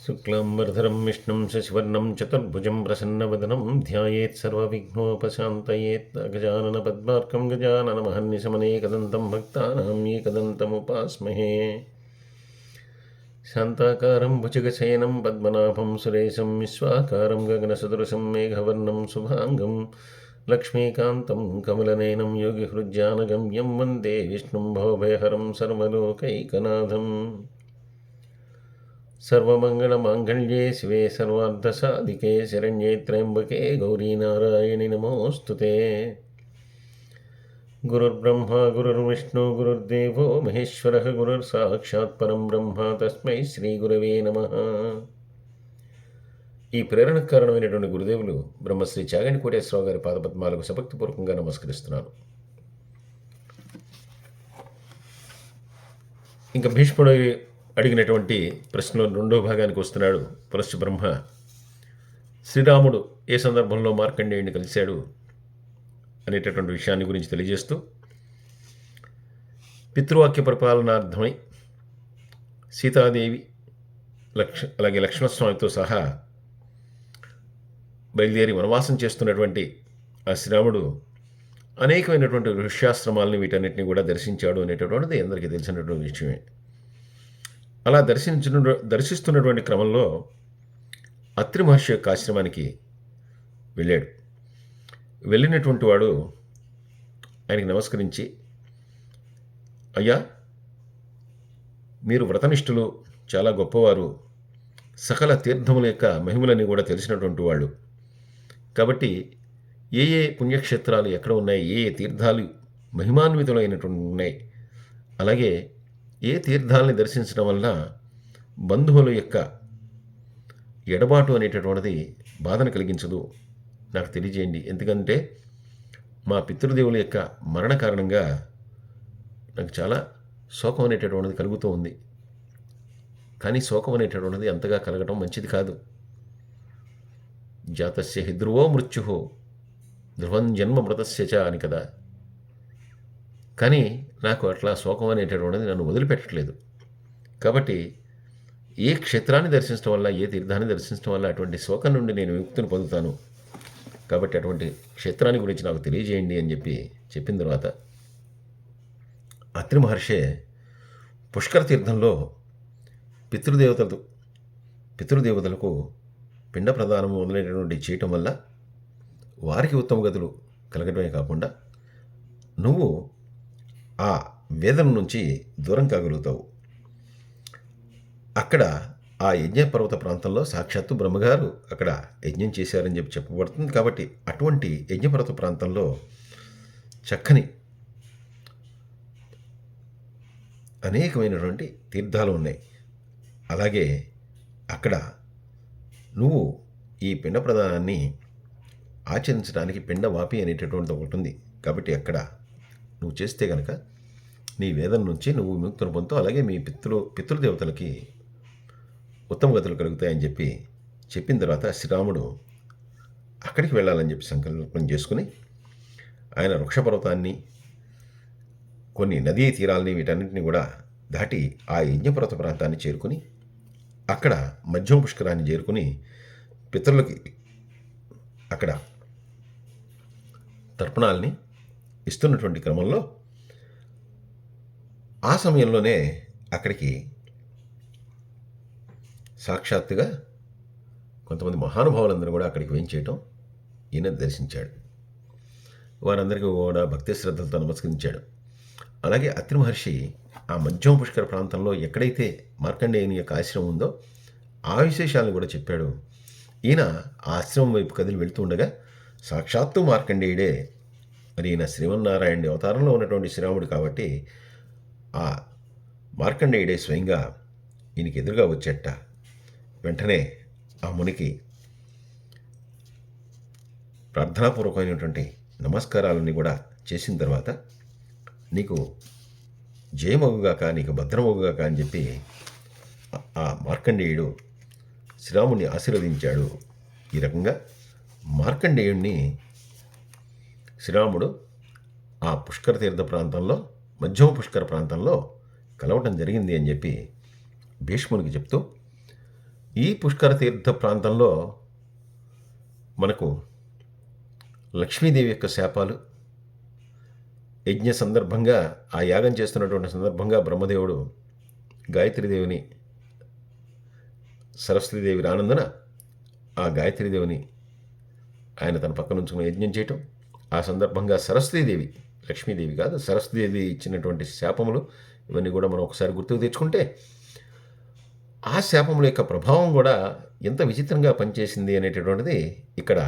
శుక్లాంబరధరం విష్ణుం శశివర్ణం చతుర్భుజం ప్రసన్నవదనం ధ్యాయేత్ సర్వవిఘ్నోపశాంతయేత్ గజానన పద్మార్కం గజానన మహర్నిశమనేకదంతం భక్తానాం ఏకదంతముపాస్మహే. శాంతాకారం భుజగశయనం పద్మనాభం సురేశం విశ్వాకారం గగనసదృశం మేఘవర్ణం శుభాంగం లక్ష్మీకాంతం కమలనయనం యోగిహృజ్జానగమ్యం వందే విష్ణుం భవభయహరం సర్వలోకైకనాథం. సర్వమంగళమాంగళ్యే శివే సర్వార్థసాధికే శరణ్యే త్ర్యంబకే గౌరీ నారాయణి నమోస్తుతే. గురుర్బ్రహ్మ గురుర్విష్ణు గురుర్దేవో మహేశ్వర గురుర్సాక్షాత్ పరం బ్రహ్మ తస్మై శ్రీ గురవే నమః. ఈ ప్రేరణకు కారణమైనటువంటి గురుదేవులు బ్రహ్మశ్రీ చాగంటి కోటేశ్వరరావు గారి పాదపద్మాలకు సభక్తిపూర్వకంగా నమస్కరిస్తున్నాను. ఇంకా భీష్ముడు అడిగినటువంటి ప్రశ్నలో రెండో భాగానికి వస్తున్నాడు పులశ్చ బ్రహ్మ. శ్రీరాముడు ఏ సందర్భంలో మార్కండేయుడిని కలిశాడు అనేటటువంటి విషయాన్ని గురించి తెలియజేస్తూ, పితృవాక్య పరిపాలనార్థమై సీతాదేవి అలాగే లక్ష్మణస్వామితో సహా బయలుదేరి వనవాసం చేస్తున్నటువంటి ఆ శ్రీరాముడు అనేకమైనటువంటి ఋష్యాశ్రమాలని వీటన్నిటిని కూడా దర్శించాడు అనేటటువంటిది అందరికీ తెలిసినటువంటి విషయమే. అలా దర్శిస్తున్నటువంటి క్రమంలో అత్రి మహర్షి యొక్క ఆశ్రమానికి వెళ్ళాడు. వెళ్ళినటువంటి వాడు ఆయనకి నమస్కరించి, అయ్యా, మీరు వ్రతనిష్ఠులు, చాలా గొప్పవారు, సకల తీర్థముల యొక్క మహిమలని కూడా తెలిసినటువంటి వాళ్ళు, కాబట్టి ఏ ఏ పుణ్యక్షేత్రాలు ఎక్కడ ఉన్నాయి, ఏ ఏ తీర్థాలు మహిమాన్వితులైనటువంటి ఉన్నాయి, అలాగే ఏ తీర్థాలని దర్శించడం వల్ల బంధువుల యొక్క ఎడబాటు అనేటటువంటిది బాధను కలిగించదు, నాకు తెలియజేయండి. ఎందుకంటే మా పితృదేవుల యొక్క మరణ కారణంగా నాకు చాలా శోకం అనేటటువంటిది కలుగుతూ ఉంది. కానీ శోకం అనేటటువంటిది అంతగా కలగటం మంచిది కాదు. జాతస్య హి ధ్రువో మృత్యు ధ్రువం జన్మ మృతస్య చ అని కదా. కానీ నాకు అట్లా శోకం అనేటటువంటిది నన్ను వదిలిపెట్టట్లేదు. కాబట్టి ఏ క్షేత్రాన్ని దర్శించడం వల్ల, ఏ తీర్థాన్ని దర్శించడం వల్ల అటువంటి శోకం నుండి నేను విముక్తిని పొందుతాను. కాబట్టి అటువంటి క్షేత్రాన్ని గురించి నాకు తెలియజేయండి అని చెప్పిన తర్వాత అత్రి మహర్షి పుష్కర తీర్థంలో పితృదేవతలకు పిండ ప్రదానం మొదలైనటువంటి చేయటం వల్ల వారికి ఉత్తమ గతులు కలగటమే కాకుండా నువ్వు ఆ వేదన నుంచి దూరం కాగలుగుతావు. అక్కడ ఆ యజ్ఞపర్వత ప్రాంతంలో సాక్షాత్తు బ్రహ్మగారు అక్కడ యజ్ఞం చేశారని చెప్పబడుతుంది. కాబట్టి అటువంటి యజ్ఞపర్వత ప్రాంతంలో చక్కని అనేకమైనటువంటి తీర్థాలు ఉన్నాయి. అలాగే అక్కడ నువ్వు ఈ పిండ ప్రదానాన్ని ఆచరించడానికి పిండ వాపి అనేటటువంటిది ఒకటి ఉంది. కాబట్టి అక్కడ నువ్వు చేస్తే కనుక నీ వేదన నుంచి నువ్వు విముక్తిని పొందుతావు. అలాగే మీ పితృదేవతలకి ఉత్తమ గతులు కలుగుతాయని చెప్పిన తర్వాత శ్రీరాముడు అక్కడికి వెళ్ళాలని సంకల్పం చేసుకుని ఆయన వృక్షపర్వతాన్ని, కొన్ని నదీ తీరాలని, వీటన్నింటినీ కూడా దాటి ఆ యజ్ఞపర్వత ప్రాంతాన్ని చేరుకుని అక్కడ మధ్యమ పుష్కరాన్ని చేరుకుని పితరులకి అక్కడ తర్పణాలని ఇస్తున్నటువంటి క్రమంలో ఆ సమయంలోనే అక్కడికి సాక్షాత్తుగా కొంతమంది మహానుభావులందరూ కూడా అక్కడికి వేయించేయటం ఈయన దర్శించాడు. వారందరికీ కూడా భక్తి శ్రద్ధలతో నమస్కరించాడు. అలాగే అత్రి మహర్షి ఆ మధ్యమ పుష్కర ప్రాంతంలో ఎక్కడైతే మార్కండేయుని యొక్క ఆశ్రమం ఉందో ఆ విశేషాలను కూడా చెప్పాడు. ఈయన ఆ ఆశ్రమం వైపు కదిలి వెళుతుండగా సాక్షాత్తు మార్కండేయుడే, మరి ఈయన శ్రీమన్నారాయణుడి అవతారంలో ఉన్నటువంటి శ్రీరాముడు కాబట్టి ఆ మార్కండేయుడే స్వయంగా ఈయనకి ఎదురుగా వచ్చేట. వెంటనే ఆ మునికి ప్రార్థనాపూర్వకమైనటువంటి నమస్కారాలన్నీ కూడా చేసిన తర్వాత, నీకు జయమగుగాక, నీకు భద్రమగుగాక అని చెప్పి ఆ మార్కండేయుడు శ్రీరాముడిని ఆశీర్వదించాడు. ఈ రకంగా మార్కండేయుడిని శ్రీరాముడు ఆ పుష్కర తీర్థ ప్రాంతంలో, మధ్యమ పుష్కర ప్రాంతంలో కలవటం జరిగింది అని చెప్పి భీష్మునికి చెప్తూ, ఈ పుష్కర తీర్థ ప్రాంతంలో మనకు లక్ష్మీదేవి యొక్క శాపాలు, యజ్ఞ సందర్భంగా ఆ యాగం చేస్తున్నటువంటి సందర్భంగా బ్రహ్మదేవుడు గాయత్రీదేవిని, సరస్వతీదేవి రానందున ఆ గాయత్రీదేవిని ఆయన తన పక్కన ఉంచుకుని యజ్ఞం చేయటం, ఆ సందర్భంగా సరస్వతీదేవి, లక్ష్మీదేవి కాదు సరస్వతీదేవి ఇచ్చినటువంటి శాపములు ఇవన్నీ కూడా మనం ఒకసారి గుర్తుకు తెచ్చుకుంటే ఆ శాపముల యొక్క ప్రభావం కూడా ఎంత విచిత్రంగా పనిచేసింది అనేటటువంటిది ఇక్కడ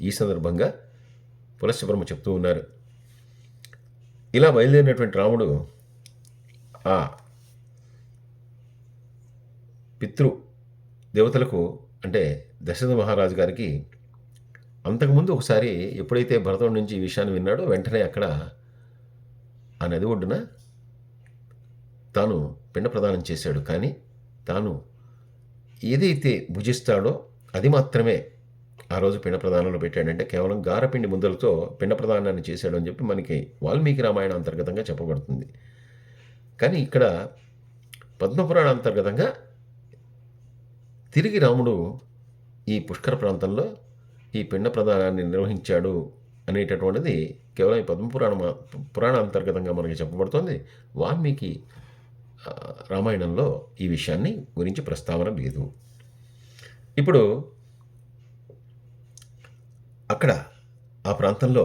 ఈ సందర్భంగా పులస్త్య బ్రహ్మ చెప్తూ ఉన్నారు. ఇలా బయలుదేరినటువంటి రాముడు ఆ పితృ దేవతలకు అంటే దశరథ మహారాజు గారికి అంతకుముందు ఒకసారి ఎప్పుడైతే భరతుడి నుంచి ఈ విషయాన్ని విన్నాడో వెంటనే అక్కడ ఆ నది ఒడ్డున తాను పిండ ప్రదానం చేశాడు. కానీ తాను ఏదైతే భుజిస్తాడో అది మాత్రమే ఆ రోజు పిండ ప్రదానంలో పెట్టాడంటే కేవలం గారపిండి ముద్దలతో పిండ ప్రదానాన్ని చేశాడు అని చెప్పి మనకి వాల్మీకి రామాయణం అంతర్గతంగా చెప్పబడుతుంది. కానీ ఇక్కడ పద్మపురాణ అంతర్గతంగా తిరిగి రాముడు ఈ పుష్కర ప్రాంతంలో ఈ పిండ ప్రదానాన్ని నిర్వహించాడు అనేటటువంటిది కేవలం ఈ పురాణ అంతర్గతంగా మనకి చెప్పబడుతుంది. వాల్మీకి రామాయణంలో ఈ విషయాన్ని గురించి ప్రస్తావన లేదు. ఇప్పుడు అక్కడ ఆ ప్రాంతంలో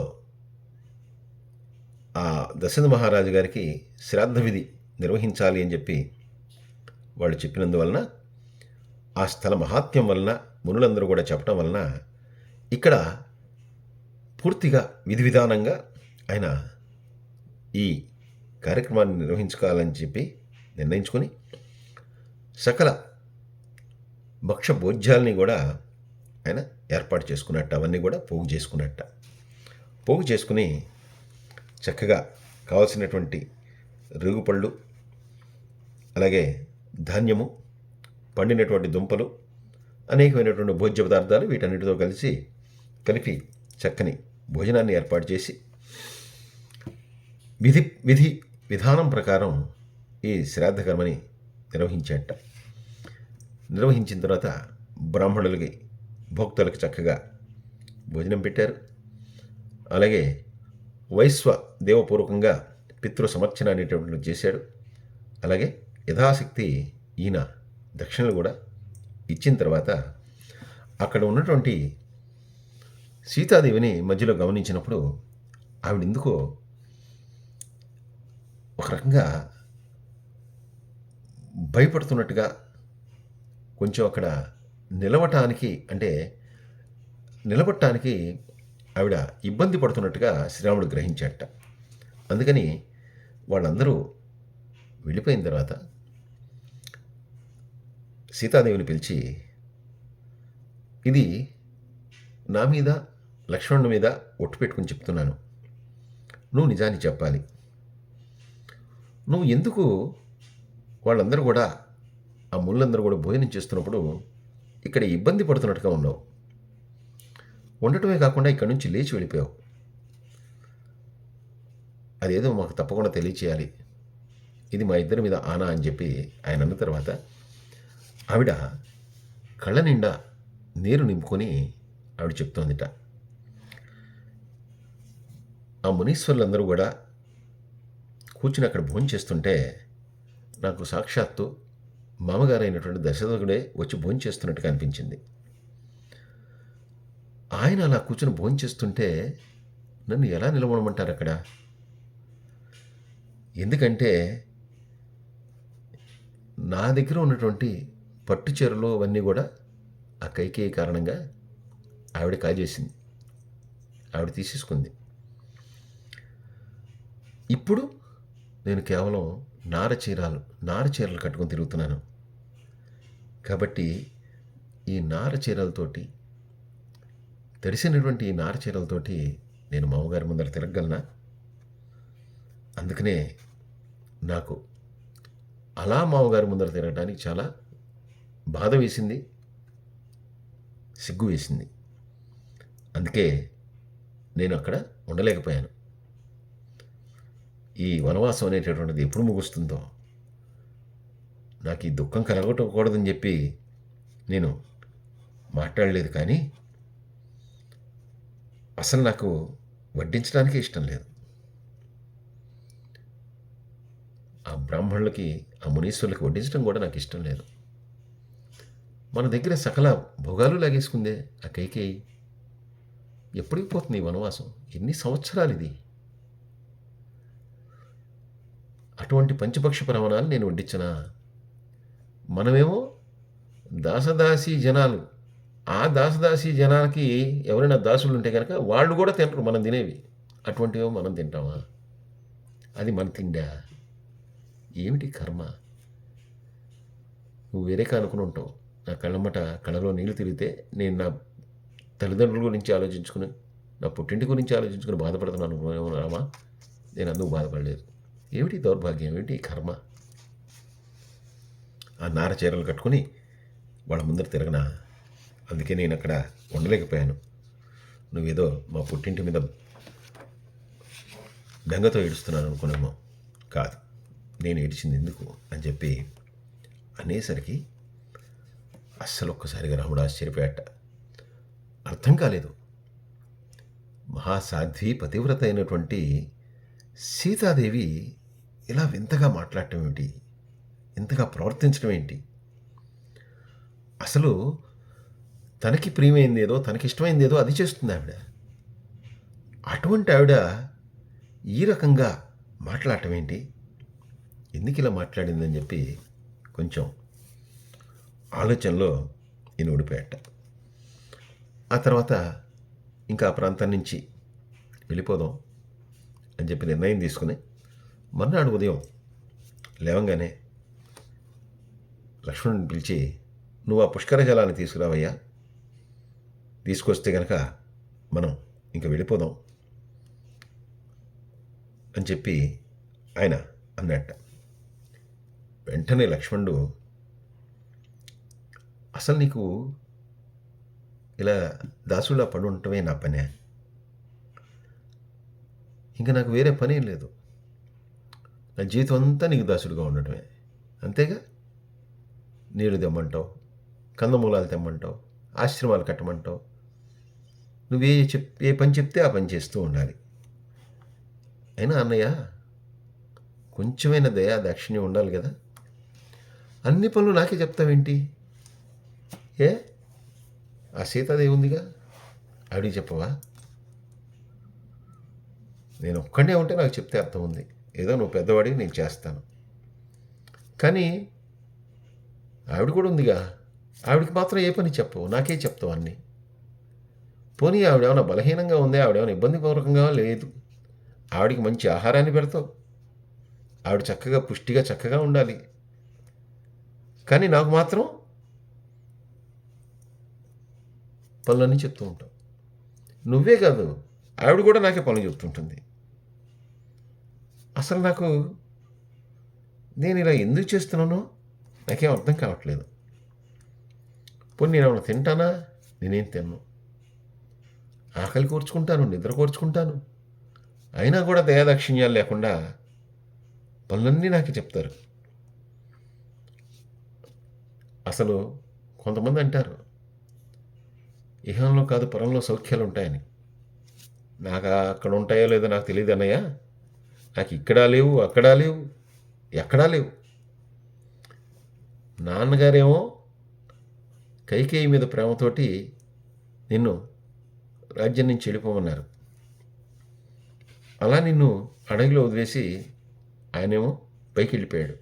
ఆ దశరథ మహారాజు గారికి శ్రాద్ధ విధి నిర్వహించాలి అని చెప్పి వాళ్ళు చెప్పినందువలన ఆ స్థల మహాత్మ్యం వలన మునులందరూ కూడా చెప్పడం వలన ఇక్కడ పూర్తిగా విధి విధానంగా ఆయన ఈ కార్యక్రమాన్ని నిర్వహించుకోవాలని చెప్పి నిర్ణయించుకొని సకల భక్ష భోజ్యాలని కూడా ఆయన ఏర్పాటు చేసుకున్నట్ట, అవన్నీ కూడా పోగు చేసుకుని చక్కగా కావాల్సినటువంటి రేగుపళ్ళు, అలాగే ధాన్యము, పండినటువంటి దుంపలు, అనేకమైనటువంటి భోజ్య పదార్థాలు వీటన్నిటితో కలిపి చక్కని భోజనాన్ని ఏర్పాటు చేసి విధానం ప్రకారం ఈ శ్రాద్ధ కర్మని నిర్వహించిన తర్వాత బ్రాహ్మణులకి, భోక్తలకు చక్కగా భోజనం పెట్టారు. అలాగే వైశ్వ దేవపూర్వకంగా పితృ సమర్చన అనేటటువంటి చేశాడు. అలాగే యథాశక్తి ఈయన దక్షిణలు కూడా ఇచ్చిన తర్వాత అక్కడ ఉన్నటువంటి సీతాదేవిని మధ్యలో గమనించినప్పుడు ఆవిడ ఎందుకో ఒక రకంగా భయపడుతున్నట్టుగా, కొంచెం అక్కడ నిలబడటానికి ఆవిడ ఇబ్బంది పడుతున్నట్టుగా శ్రీరాముడు గ్రహించాట. అందుకని వాళ్ళందరూ వెళ్ళిపోయిన తర్వాత సీతాదేవిని పిలిచి, ఇది నా మీద లక్ష్మణుడి మీద ఒట్టు పెట్టుకుని చెప్తున్నాను, నువ్వు నిజాన్ని చెప్పాలి. నువ్వు ఎందుకు వాళ్ళందరూ కూడా ఆ ముళ్ళందరూ కూడా భోజనం చేస్తున్నప్పుడు ఇక్కడ ఇబ్బంది పడుతున్నట్టుగా ఉన్నావు, ఉండటమే కాకుండా ఇక్కడి నుంచి లేచి వెళ్ళిపోయావు, అదేదో మాకు తప్పకుండా తెలియచేయాలి, ఇది మా ఇద్దరి మీద ఆనా అని చెప్పి ఆయన అన్న తర్వాత ఆవిడ కళ్ళ నిండా నీరు నింపుకొని ఆవిడ చెప్తోందిట, ఆ మునీశ్వరులందరూ కూడా కూర్చుని అక్కడ భోజనం చేస్తుంటే నాకు సాక్షాత్తు మామగారైనటువంటి దశరథుడే వచ్చి భోజనం చేస్తున్నట్టుగా అనిపించింది. ఆయన అలా కూర్చుని భోజనం చేస్తుంటే నన్ను ఎలా నిలబడమంటారు అక్కడ? ఎందుకంటే నా దగ్గర ఉన్నటువంటి పట్టు చీరలు అవన్నీ కూడా ఆ కైకేయి కారణంగా ఆవిడ కాజేసింది, ఆవిడ తీసేసుకుంది. ఇప్పుడు నేను కేవలం నార చీరలు కట్టుకొని తిరుగుతున్నాను. కాబట్టి ఈ నార చీరలతోటి, తడిసినటువంటి ఈ నార చీరలతోటి నేను మామగారి ముందర తిరగలనా? అందుకనే నాకు అలా మామగారి ముందర తిరగడానికి చాలా బాధ వేసింది, సిగ్గు వేసింది. అందుకే నేను అక్కడ ఉండలేకపోయాను. ఈ వనవాసం అనేటటువంటిది ఎప్పుడు ముగుస్తుందో, నాకు ఈ దుఃఖం కలగకూడదని చెప్పి నేను మాట్లాడలేదు, కానీ అసలు నాకు వడ్డించడానికే ఇష్టం లేదు. ఆ బ్రాహ్మణులకి, ఆ మునీశ్వరులకి వడ్డించడం కూడా నాకు ఇష్టం లేదు. మన దగ్గర సకల భోగాలు లాగేసుకుందే ఆ కైకేయి. ఎప్పటికి పోతుంది ఈ వనవాసం? ఎన్ని సంవత్సరాలు ఇది? అటువంటి పంచపక్ష ప్రమాణాలు నేను వడ్డించనా? మనమేమో దాసదాసీ జనాలు, ఆ దాసదాసీ జనాలకి ఎవరైనా దాసులు ఉంటే కనుక వాళ్ళు కూడా తినరు మనం తినేవి. అటువంటివేమో మనం తింటామా? అది మన తిండా? ఏమిటి కర్మ? నువ్వు వేరేగా అనుకుని ఉంటావు. నా కళ్ళలో నీళ్ళు తిరిగితే నేను నా తల్లిదండ్రుల గురించి ఆలోచించుకుని, నా పుట్టింటి గురించి ఆలోచించుకుని బాధపడుతున్నాను రామా. నేను అందుకు బాధపడలేదు. ఏమిటి దౌర్భాగ్యం? ఏమిటి కర్మ? ఆ నార చీరలు కట్టుకుని వాళ్ళ ముందర తిరగనా? అందుకే నేను అక్కడ ఉండలేకపోయాను. నువ్వేదో మా పుట్టింటి మీద బెంగతో ఏడుస్తున్నాను అనుకునేమో. కాదు, నేను ఏడిచింది ఎందుకు అని చెప్పి అనేసరికి అస్సలు ఒక్కసారిగా రాముడు ఆశ్చర్యపోయాట. అర్థం కాలేదు. మహాసాధ్వి పతివ్రత అయినటువంటి సీతాదేవి ఇలా వింతగా మాట్లాడటం ఏమిటి? ఇంతగా ప్రవర్తించడం ఏంటి? అసలు తనకి ప్రియమైంది ఏదో, తనకిష్టమైంది ఏదో అది చేస్తుంది ఆవిడ. అటువంటి ఆవిడ ఈ రకంగా మాట్లాడటం ఏంటి? ఎందుకు ఇలా మాట్లాడిందని చెప్పి కొంచెం ఆలోచనలో ఈయన ఓడిపోయాట. ఆ తర్వాత ఇంకా ఆ ప్రాంతం నుంచి వెళ్ళిపోదాం అని చెప్పి నిర్ణయం తీసుకుని మర్నాడు ఉదయం లేవంగానే లక్ష్మణుని పిలిచి, నువ్వు ఆ పుష్కర జలాన్ని తీసుకురావయ్యా, తీసుకొస్తే కనుక మనం ఇంక వెళ్ళిపోదాం అని చెప్పి ఆయన అన్నట్ట. వెంటనే లక్ష్మణుడు, అసలు నీకు ఇలా దాసులా పడి ఉండటమే నా పనే, ఇంకా నాకు వేరే పనేం లేదు. నా జీవితం అంతా నీకు దాసుడుగా ఉండటమే, అంతేగా. నీళ్ళు తెమ్మంటావు, కందమూలాలు తెమ్మంటావు, ఆశ్రమాలు కట్టమంటావు, ఏ పని చెప్తే ఆ పని చేస్తూ ఉండాలి. అయినా అన్నయ్య, కొంచెమైనా దయా దాక్షిణ్యం ఉండాలి కదా. అన్ని పనులు నాకే చెప్తావేంటి? ఏ ఆ సీతాదేవి ఉందిగా, ఆవిడికి చెప్పవా? నేను ఒక్కడే ఉంటే నాకు చెప్తే అర్థం ఉంది. ఏదో నువ్వు పెద్దవాడివి, నేను చేస్తాను. కానీ ఆవిడ కూడా ఉందిగా, ఆవిడకి మాత్రం ఏ పని చెప్పవు, నాకే చెప్తావు అన్నీ. పోనీ ఆవిడేమైనా బలహీనంగా ఉందే, ఆవిడేమైనా ఇబ్బందిపూర్వకంగా లేదు, ఆవిడికి మంచి ఆహారాన్ని పెడతావు, ఆవిడ చక్కగా పుష్టిగా చక్కగా ఉండాలి. కానీ నాకు మాత్రం పనులన్నీ చెప్తూ ఉంటావు. నువ్వే కాదు, ఆవిడ కూడా నాకే పనులు చెప్తుంటుంది. అసలు నేను ఇలా ఎందుకు చేస్తున్నానో నాకేం అర్థం కావట్లేదు. పోనీ నేను ఏమైనా తింటానా? నేనేం తిన్ను. ఆకలి కూర్చుకుంటాను, నిద్ర కూర్చుకుంటాను, అయినా కూడా దయాదాక్షిణ్యాలు లేకుండా పనులన్నీ నాకే చెప్తారు. అసలు కొంతమంది అంటారు, ఇహంలో కాదు పరంలో సౌఖ్యాలు ఉంటాయని. నాకు అక్కడ ఉంటాయో లేదో నాకు తెలియదు అన్నయ్య. నాకు ఇక్కడ లేవు, అక్కడ లేవు, ఎక్కడా లేవు. నాన్నగారేమో కైకేయి మీద ప్రేమతోటి నిన్ను రాజ్యం నుంచి వెళ్ళిపోమన్నారు. అలా నిన్ను అడవిలో వదిలేసి ఆయనేమో పైకి వెళ్ళిపోయాడు.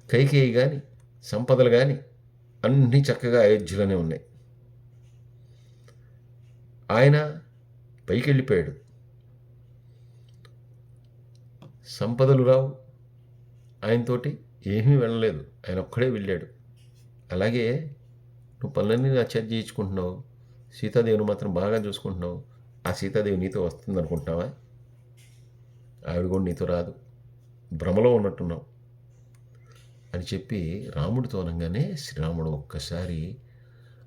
కైకేయి కానీ సంపదలు కానీ అన్నీ చక్కగా అయోధ్యలోనే ఉన్నాయి. ఆయన పైకి వెళ్ళిపోయాడు, సంపదలు రావు ఆయనతోటి, ఏమీ వెళ్ళలేదు, ఆయన ఒక్కడే వెళ్ళాడు. అలాగే నువ్వు పనులన్నీ చేత చేయించుకుంటున్నావు, సీతాదేవిని మాత్రం బాగా చూసుకుంటున్నావు. ఆ సీతాదేవి నీతో వస్తుంది అనుకుంటున్నావా? ఆవిడ కూడా నీతో రాదు, భ్రమలో ఉన్నట్టున్నావు అని చెప్పి రాముడితో అనగానే శ్రీరాముడు ఒక్కసారి,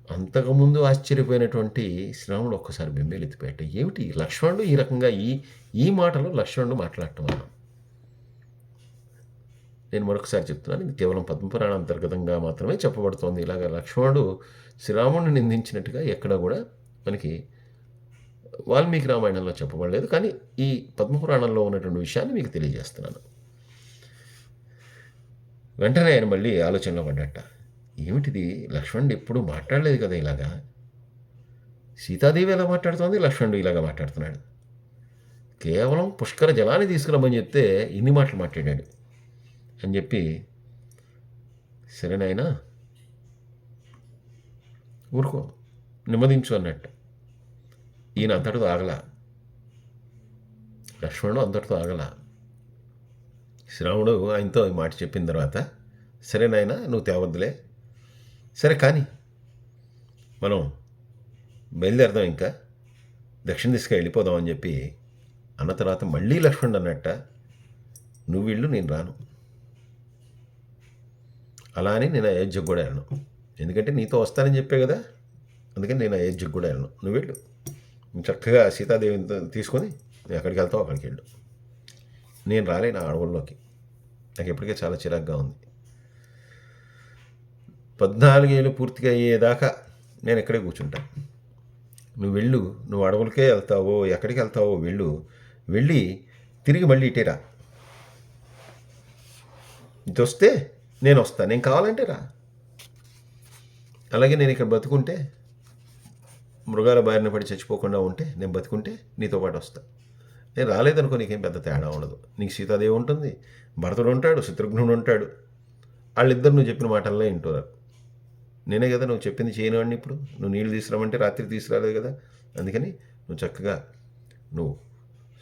అంతకుముందు ఆశ్చర్యపోయినటువంటి శ్రీరాముడు ఒక్కసారి బెంబేలెత్తిపోయాట. ఏమిటి లక్ష్మణుడు ఈ రకంగా ఈ మాటలో లక్ష్మణుడు మాట్లాడటం అన్నా? నేను మరొకసారి చెప్తున్నాను, ఇది కేవలం పద్మపురాణ అంతర్గతంగా మాత్రమే చెప్పబడుతోంది. ఇలాగ లక్ష్మణుడు శ్రీరాముడిని నిందించినట్టుగా ఎక్కడ కూడా మనకి వాల్మీకి రామాయణంలో చెప్పబడలేదు. కానీ ఈ పద్మపురాణంలో ఉన్నటువంటి విషయాన్ని మీకు తెలియజేస్తున్నాను. వెంటనే ఆయన మళ్ళీ ఆలోచనలో పడ్డట. ఏమిటిది, లక్ష్మణుడు ఎప్పుడు మాట్లాడలేదు కదా ఇలాగా. సీతాదేవి ఎలా మాట్లాడుతోంది, లక్ష్మణుడు ఇలాగా మాట్లాడుతున్నాడు. కేవలం పుష్కర జలాన్ని తీసుకురమ్మని చెప్తే ఇన్ని మాటలు మాట్లాడాడు అని చెప్పి, సరేనాయనా ఊరుకో, నెమ్మదించు అన్నట్టు. ఈయన అంతటితో ఆగల, లక్ష్మణుడు అంతటితో ఆగల. శ్రావణుడు ఆయనతో ఈ మాట చెప్పిన తర్వాత, సరే నాయనా నువ్వు తేవద్దులే, సరే కానీ మనం బయలుదేరదాం, ఇంకా దక్షిణ దిశగా వెళ్ళిపోదాం అని చెప్పి అన్న తర్వాత మళ్ళీ లక్ష్మణుడు అన్నట్ట, నువ్వు వీళ్ళు నేను రాను. అలా అని నేను అయోధ్యకు కూడా వెళ్ళను, ఎందుకంటే నీతో వస్తానని చెప్పే కదా, అందుకని నేను అయోధ్యకు కూడా వెళ్ళను. నువ్వు వెళ్ళు, చక్కగా సీతాదేవిని తీసుకొని నేను ఎక్కడికి వెళ్తావు అక్కడికి వెళ్ళు. నేను రాలేను ఆ అడవుల్లోకి, నాకు ఇప్పటికే చాలా చిరాగ్గా ఉంది. 14 ఏళ్ళు పూర్తిగా అయ్యేదాకా నేను ఇక్కడే కూర్చుంటాను. నువ్వు వెళ్ళు, నువ్వు అడవులకే వెళ్తావో ఎక్కడికి వెళ్తావో వెళ్ళు, వెళ్ళి తిరిగి మళ్ళీ ఇటేరా. ఇది వస్తే నేను వస్తాను, నేను కావాలంటే రా. అలాగే నేను ఇక్కడ బతుకుంటే, మృగాల బారిన పడి చచ్చిపోకుండా ఉంటే, నేను బతుకుంటే నీతో పాటు వస్తా. నేను రాలేదనుకో నీకేం పెద్ద తేడా ఉండదు. నీకు సీతాదేవి ఉంటుంది, భరతుడు ఉంటాడు, శత్రుఘ్నుడు ఉంటాడు. వాళ్ళిద్దరు నువ్వు చెప్పిన మాటల్లో వింటున్నారు. నేనే కదా నువ్వు చెప్పింది చేయనివాడిని. ఇప్పుడు నువ్వు నీళ్ళు తీసుకురామంటే రాత్రి తీసుకురాలేదు కదా, అందుకని నువ్వు చక్కగా నువ్వు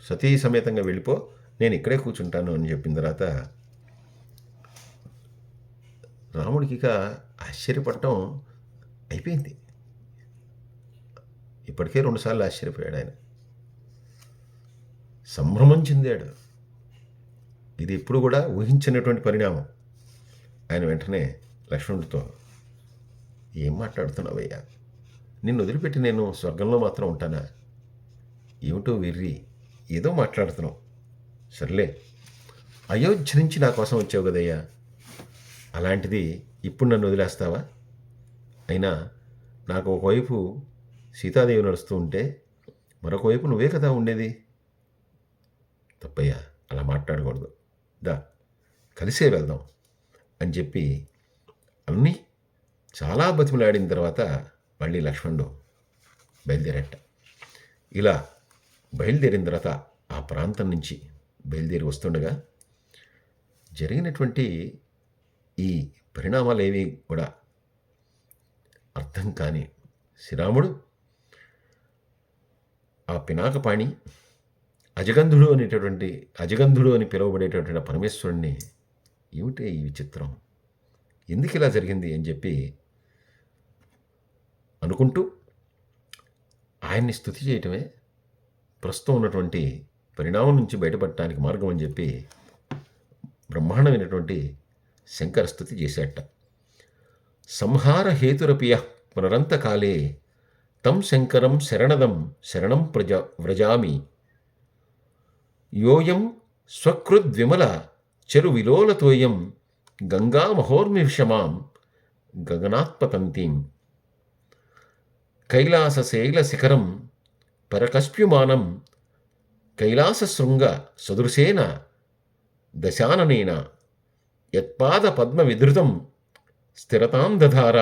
సతీ సమేతంగా వెళ్ళిపో, నేను ఇక్కడే కూర్చుంటాను అని చెప్పిన తర్వాత రాముడికి ఇక ఆశ్చర్యపడటం అయిపోయింది. ఇప్పటికే 2 సార్లు ఆశ్చర్యపోయాడు ఆయన, సంభ్రమం చెందాడు. ఇది ఇప్పుడు కూడా ఊహించినటువంటి పరిణామం. ఆయన వెంటనే లక్ష్మణుడితో, ఏం మాట్లాడుతున్నావయ్యా, నిన్ను వదిలిపెట్టి నేను స్వర్గంలో మాత్రం ఉంటానా? ఏమిటో వెర్రి, ఏదో మాట్లాడుతున్నావు. సర్లే, అయోధ్య నుంచి నా కోసం వచ్చావు కదయ్యా, అలాంటిది ఇప్పుడు నన్ను వదిలేస్తావా? అయినా నాకు ఒకవైపు సీతాదేవి నడుస్తూ ఉంటే మరొక వైపు నువ్వే కదా ఉండేది. తప్పయ్యా, అలా మాట్లాడకూడదు, దా కలిసే వెళ్దాం అని చెప్పి అన్నీ చాలా బతిమలాడిన తర్వాత మళ్ళీ లక్ష్మణుడు బయలుదేరట. ఇలా బయలుదేరిన తర్వాత ఆ ప్రాంతం నుంచి బయలుదేరి వస్తుండగా జరిగినటువంటి ఈ పరిణామాలు ఏవి కూడా అర్థం కాని శ్రీరాముడు ఆ పినాకపాణి అజగంధుడు అని పిలువబడేటటువంటి పరమేశ్వరుణ్ణి, ఏమిటే ఈ విచిత్రం, ఎందుకు ఇలా జరిగింది అని చెప్పి అనుకుంటూ ఆయన్ని స్తుతి చేయటమే ప్రస్తుతం ఉన్నటువంటి పరిణామం నుంచి బయటపడటానికి మార్గం అని చెప్పి బ్రహ్మాండమైనటువంటి శంకర స్తుతి చేశాట. సంహార హేతురపియ పునరంతకాలే తం శంకరం శరణం వ్రజామి యోయం స్వకృద్విమల చెరు విలోలతోయం గంగా మహోర్మిషమాం గగనాత్పతంతీం కైలాసశైల శిఖరం పరకస్ప్యుమానం కైలాసశృంగ సదృశేన దశాననేన యత్పాద పద్మ విధృతం స్థిరతాం దధార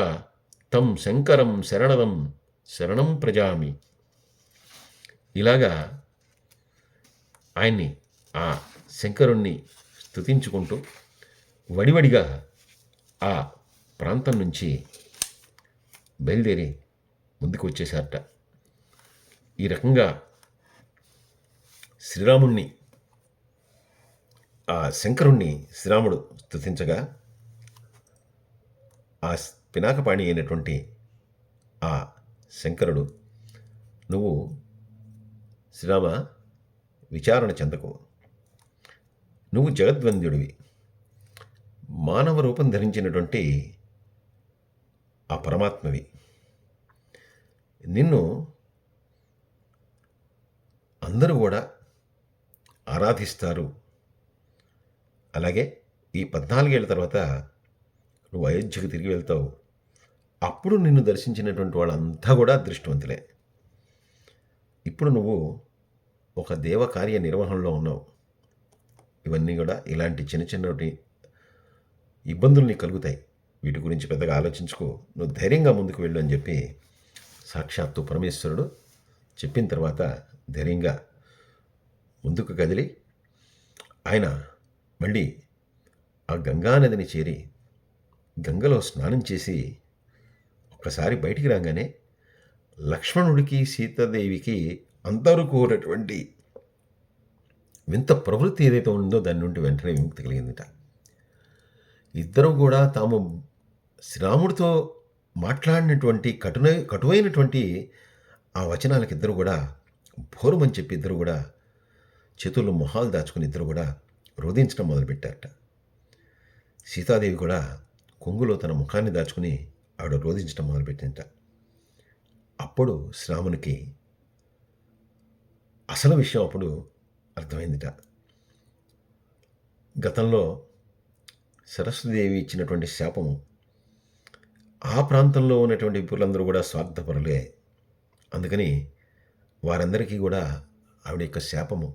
తం శంకరం శరణం ప్రజామి. ఇలాగా ఆయన్ని, ఆ శంకరుణ్ణి స్తుతించుకుంటూ వడివడిగా ఆ ప్రాంతం నుంచి బయలుదేరి ముందుకు వచ్చేసారట. ఈ రకంగా శ్రీరాముణ్ణి, ఆ శంకరుణ్ణి శ్రీరాముడు స్తుతించగా, ఆ పినాకపాణి అయినటువంటి ఆ శంకరుడు, నువ్వు శ్రీరామ విచారణ చెందకు, నువ్వు జగద్వంద్యుడివి, మానవ రూపం ధరించినటువంటి ఆ పరమాత్మవి, నిన్ను అందరూ కూడా ఆరాధిస్తారు. అలాగే ఈ 14 ఏళ్ల తర్వాత నువ్వు అయోధ్యకు తిరిగి వెళ్తావు. అప్పుడు నిన్ను దర్శించినటువంటి వాళ్ళంతా కూడా అదృష్టవంతులే. ఇప్పుడు నువ్వు ఒక దేవ కార్య నిర్వహణలో ఉన్నావు. ఇవన్నీ కూడా ఇలాంటి చిన్న చిన్నటి ఇబ్బందులు నీకు కలుగుతాయి. వీటి గురించి పెద్దగా ఆలోచించుకో. నువ్వు ధైర్యంగా ముందుకు వెళ్ళు అని చెప్పి సాక్షాత్తు పరమేశ్వరుడు చెప్పిన తర్వాత ధైర్యంగా ముందుకు కదిలి ఆయన మళ్ళీ ఆ గంగానదిని చేరి గంగలో స్నానం చేసి ఒక్కసారి బయటికి రాగానే లక్ష్మణుడికి సీతాదేవికి అందరూకున్నటువంటి వింత ప్రవృత్తి ఏదైతే ఉందో దాని నుండి వెంటనే విముక్తి కలిగిందిట. ఇద్దరు కూడా తాము శ్రీరాముడితో మాట్లాడినటువంటి కటువైనటువంటి ఆ వచనాలకు ఇద్దరు కూడా భోరుమని చెప్పి ఇద్దరు కూడా చేతుల్లో మొహాలు దాచుకుని ఇద్దరు కూడా రోధించడం మొదలుపెట్టారట. సీతాదేవి కూడా కొంగులో తన ముఖాన్ని దాచుకుని ఆవిడ రోధించడం మొదలుపెట్టింట. అప్పుడు శ్రీరామునికి అసలు విషయం అప్పుడు అర్థమైందిట. గతంలో సరస్వతీదేవి ఇచ్చినటువంటి శాపము ఆ ప్రాంతంలో ఉన్నటువంటి విపులందరూ కూడా స్వార్థపరులే. అందుకని వారందరికీ కూడా ఆవిడ యొక్క శాపము,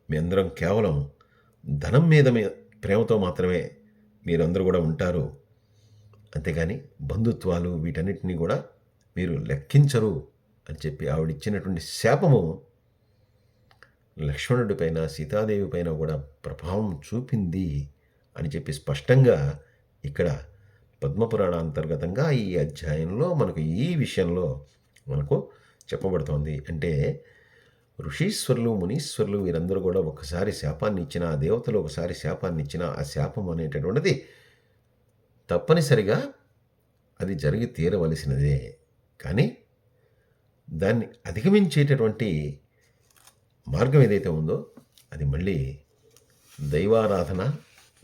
మీ అందరం కేవలం ధనం మీద ప్రేమతో మాత్రమే మీరందరూ కూడా ఉంటారు, అంతేగాని బంధుత్వాలు వీటన్నిటినీ కూడా మీరు లెక్కించరు అని చెప్పి ఆవిడిచ్చినటువంటి శాపము లక్ష్మణుడి పైన సీతాదేవి పైన కూడా ప్రభావం చూపింది అని చెప్పి స్పష్టంగా ఇక్కడ పద్మపురాణ అంతర్గతంగా ఈ అధ్యాయంలో మనకు ఈ విషయంలో మనకు చెప్పబడుతోంది. అంటే ఋషీశ్వరులు మునీశ్వరులు వీరందరూ కూడా ఒకసారి శాపాన్ని ఇచ్చిన, ఆ దేవతలు ఒకసారి శాపాన్ని ఇచ్చిన, ఆ శాపం అనేటటువంటిది తప్పనిసరిగా అది జరిగి తీరవలసినదే. కానీ దాన్ని అధిగమించేటటువంటి మార్గం ఏదైతే ఉందో అది మళ్ళీ దైవారాధన,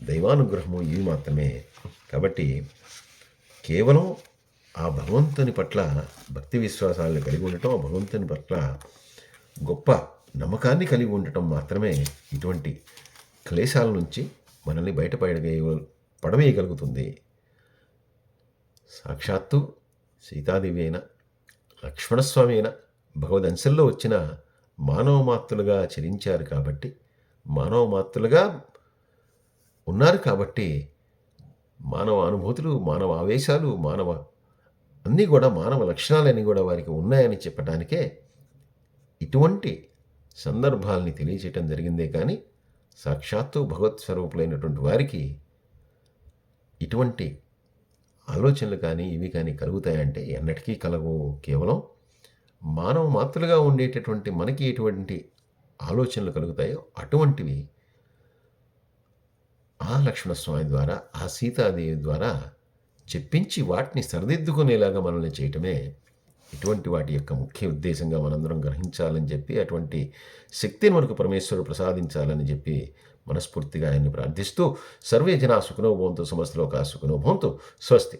దైవానుగ్రహము ఇవి మాత్రమే. కాబట్టి కేవలం ఆ భగవంతుని పట్ల భక్తి విశ్వాసాలను కలిగి ఉండటం, ఆ భగవంతుని పట్ల గొప్ప నమ్మకాన్ని కలిగి ఉండటం మాత్రమే ఇటువంటి క్లేశాల నుంచి మనల్ని పడవేయగలుగుతుంది. సాక్షాత్తు సీతాదేవి అయినా లక్ష్మణస్వామి అయినా భగవదంశంలో వచ్చిన మానవ మాతృలుగా చరించారు కాబట్టి, మానవ మాతృలుగా ఉన్నారు కాబట్టి మానవ అనుభూతులు, మానవ ఆవేశాలు, అన్నీ కూడా మానవ లక్షణాలన్నీ కూడా వారికి ఉన్నాయని చెప్పడానికే ఇటువంటి సందర్భాలని తెలియచేయటం జరిగిందే. కానీ సాక్షాత్తు భగవత్ స్వరూపులైనటువంటి వారికి ఇటువంటి ఆలోచనలు కానీ ఇవి కానీ కలుగుతాయంటే ఎన్నటికీ కలగవు. కేవలం మానవ మాతృలుగా ఉండేటటువంటి మనకి ఎటువంటి ఆలోచనలు కలుగుతాయో అటువంటివి ఆ లక్ష్మణస్వామి ద్వారా, ఆ సీతాదేవి ద్వారా చెప్పించి వాటిని సరిదిద్దుకునేలాగా మనల్ని చేయటమే ఇటువంటి వాటి యొక్క ముఖ్య ఉద్దేశంగా మనందరం గ్రహించాలని చెప్పి, అటువంటి శక్తిని మనకు పరమేశ్వరుడు ప్రసాదించాలని చెప్పి మనస్ఫూర్తిగా ఆయన్ని ప్రార్థిస్తూ, సర్వే జనా సుఖినో భవంతు, సమస్తలోకా సుఖినో భవంతు. స్వస్తి.